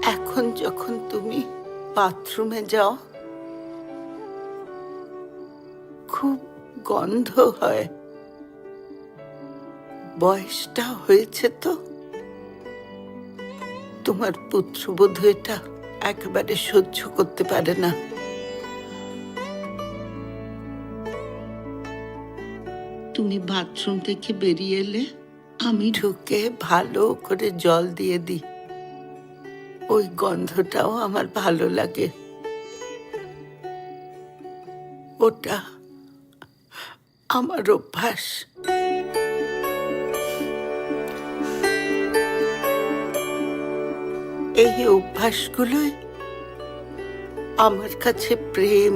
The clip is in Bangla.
এখন যখন তুমি বাথরুমে যাও খুব গন্ধ হয়। বয়সটা হয়েছে তো, তোমার পুত্রবধূ এটা একেবারে সহ্য করতে পারে না। তুমি বাথরুম থেকে বেরিয়ে এলে আমি ঢুকে ভালো করে জল দিয়ে দিই। ওই গন্ধটাও আমার ভালো লাগে। ওটা আমার অভ্যাস। এই অভ্যাসগুলোই আমার কাছে প্রেম।